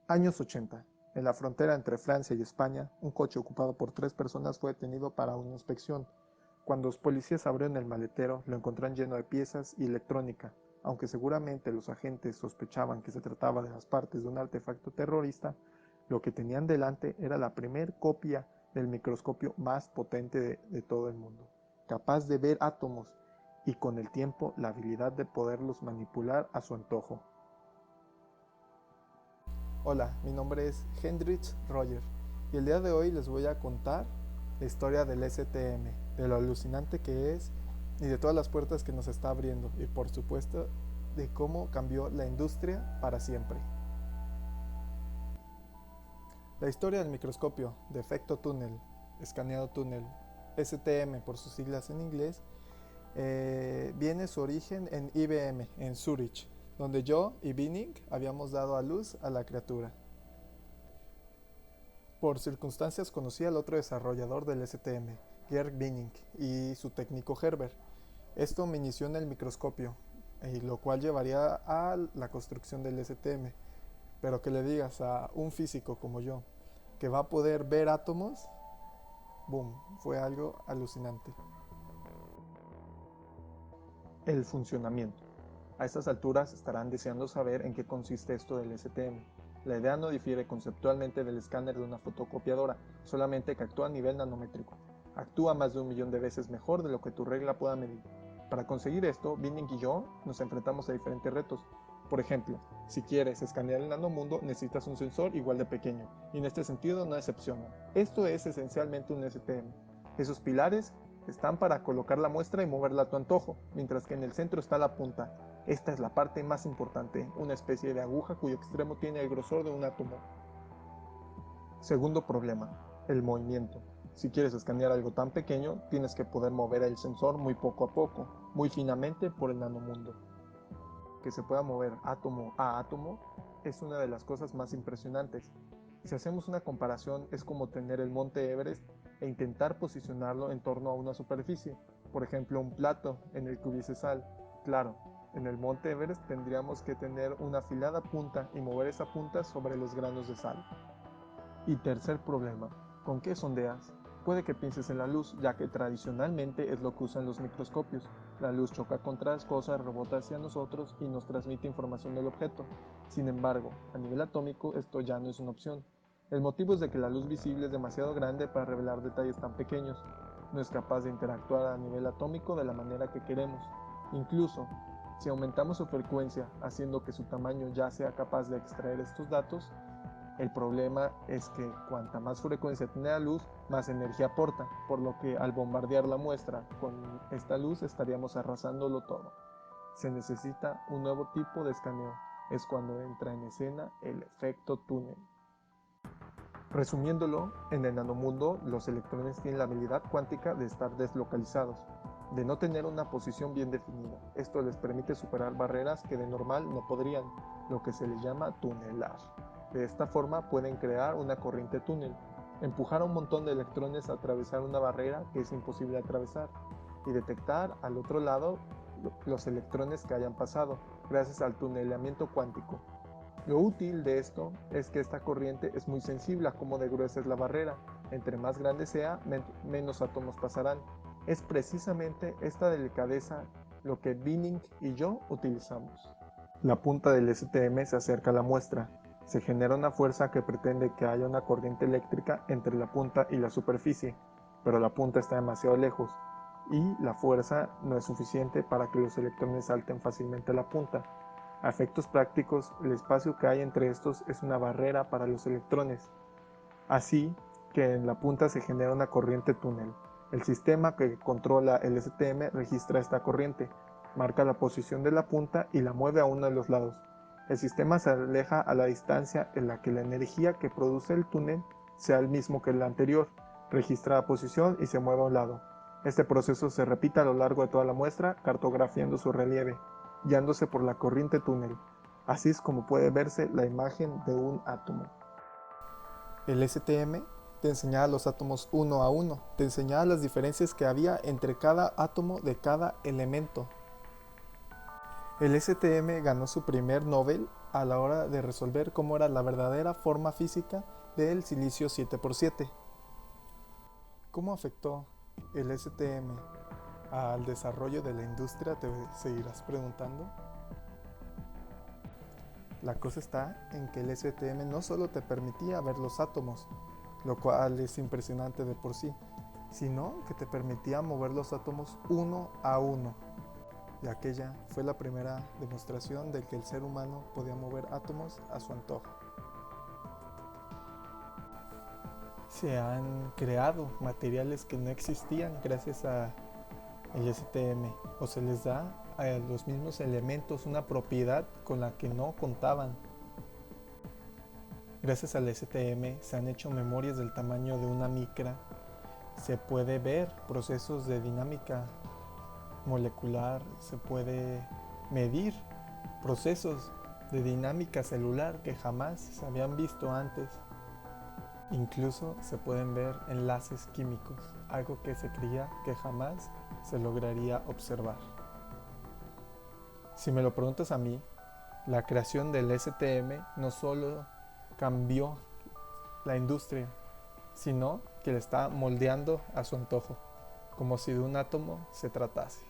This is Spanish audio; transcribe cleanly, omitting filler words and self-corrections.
Años 80. En la frontera entre Francia y España, un coche ocupado por 3 personas fue detenido para una inspección. Cuando los policías abrieron el maletero, lo encontraron lleno de piezas y electrónica. Aunque seguramente los agentes sospechaban que se trataba de las partes de un artefacto terrorista, lo que tenían delante era la primer copia del microscopio más potente de todo el mundo, capaz de ver átomos y con el tiempo la habilidad de poderlos manipular a su antojo. Hola, mi nombre es Hendrich Roger y el día de hoy les voy a contar la historia del STM, de lo alucinante que es y de todas las puertas que nos está abriendo y por supuesto de cómo cambió la industria para siempre. La historia del microscopio de efecto túnel, escaneado túnel, STM por sus siglas en inglés, viene su origen en IBM, en Zurich, donde yo y Binning habíamos dado a luz a la criatura. Por circunstancias conocí al otro desarrollador del STM, Georg Binning, y su técnico Herbert. Esto me inició en el microscopio, y lo cual llevaría a la construcción del STM. Pero que le digas a un físico como yo que va a poder ver átomos, boom, fue algo alucinante. El funcionamiento. A estas alturas estarán deseando saber en qué consiste esto del STM. La idea no difiere conceptualmente del escáner de una fotocopiadora, solamente que actúa a nivel nanométrico. Actúa más de 1.000.000 de veces mejor de lo que tu regla pueda medir. Para conseguir esto, Binning y yo nos enfrentamos a diferentes retos. Por ejemplo, si quieres escanear el nanomundo, necesitas un sensor igual de pequeño, y en este sentido no decepciona. Esto es esencialmente un STM. Esos pilares están para colocar la muestra y moverla a tu antojo, mientras que en el centro está la punta. Esta es la parte más importante, una especie de aguja cuyo extremo tiene el grosor de un átomo. Segundo problema, el movimiento. Si quieres escanear algo tan pequeño, tienes que poder mover el sensor muy poco a poco, muy finamente por el nanomundo. Que se pueda mover átomo a átomo es una de las cosas más impresionantes. Si hacemos una comparación, es como tener el monte Everest e intentar posicionarlo en torno a una superficie, por ejemplo un plato en el que hubiese sal. Claro, en el monte Everest tendríamos que tener una afilada punta y mover esa punta sobre los granos de sal. Y tercer problema, ¿con qué sondeas? Puede que pienses en la luz, ya que tradicionalmente es lo que usan los microscopios. La luz choca contra las cosas, rebota hacia nosotros y nos transmite información del objeto. Sin embargo, a nivel atómico esto ya no es una opción. El motivo es de que la luz visible es demasiado grande para revelar detalles tan pequeños. No es capaz de interactuar a nivel atómico de la manera que queremos. Incluso, si aumentamos su frecuencia, haciendo que su tamaño ya sea capaz de extraer estos datos, el problema es que cuanta más frecuencia tiene la luz, más energía aporta, por lo que al bombardear la muestra con esta luz estaríamos arrasándolo todo. Se necesita un nuevo tipo de escaneo, es cuando entra en escena el efecto túnel. Resumiéndolo, en el nanomundo los electrones tienen la habilidad cuántica de estar deslocalizados, de no tener una posición bien definida. Esto les permite superar barreras que de normal no podrían, lo que se les llama tunelar. De esta forma pueden crear una corriente túnel, empujar a un montón de electrones a atravesar una barrera que es imposible atravesar y detectar al otro lado los electrones que hayan pasado, gracias al tunelamiento cuántico. Lo útil de esto es que esta corriente es muy sensible a cómo de gruesa es la barrera. Entre más grande sea, menos átomos pasarán. Es precisamente esta delicadeza lo que Binning y yo utilizamos. La punta del STM se acerca a la muestra. Se genera una fuerza que pretende que haya una corriente eléctrica entre la punta y la superficie, pero la punta está demasiado lejos y la fuerza no es suficiente para que los electrones salten fácilmente a la punta. A efectos prácticos, el espacio que hay entre estos es una barrera para los electrones. Así que en la punta se genera una corriente túnel. El sistema que controla el STM registra esta corriente, marca la posición de la punta y la mueve a uno de los lados. El sistema se aleja a la distancia en la que la energía que produce el túnel sea el mismo que el anterior, registra la posición y se mueve a un lado. Este proceso se repite a lo largo de toda la muestra, cartografiando su relieve, guiándose por la corriente túnel. Así es como puede verse la imagen de un átomo. El STM te enseñaba los átomos uno a uno, te enseñaba las diferencias que había entre cada átomo de cada elemento. El STM ganó su primer Nobel a la hora de resolver cómo era la verdadera forma física del silicio 7x7. ¿Cómo afectó el STM al desarrollo de la industria? Te seguirás preguntando. La cosa está en que el STM no solo te permitía ver los átomos, lo cual es impresionante de por sí, sino que te permitía mover los átomos uno a uno. Y aquella fue la primera demostración de que el ser humano podía mover átomos a su antojo. Se han creado materiales que no existían gracias a el STM, o se les da a los mismos elementos una propiedad con la que no contaban. Gracias al STM se han hecho memorias del tamaño de una micra, se puede ver procesos de dinámica molecular, se puede medir procesos de dinámica celular que jamás se habían visto antes. Incluso se pueden ver enlaces químicos, algo que se creía que jamás se lograría observar. Si me lo preguntas a mí, la creación del STM no solo cambió la industria, sino que le está moldeando a su antojo, como si de un átomo se tratase.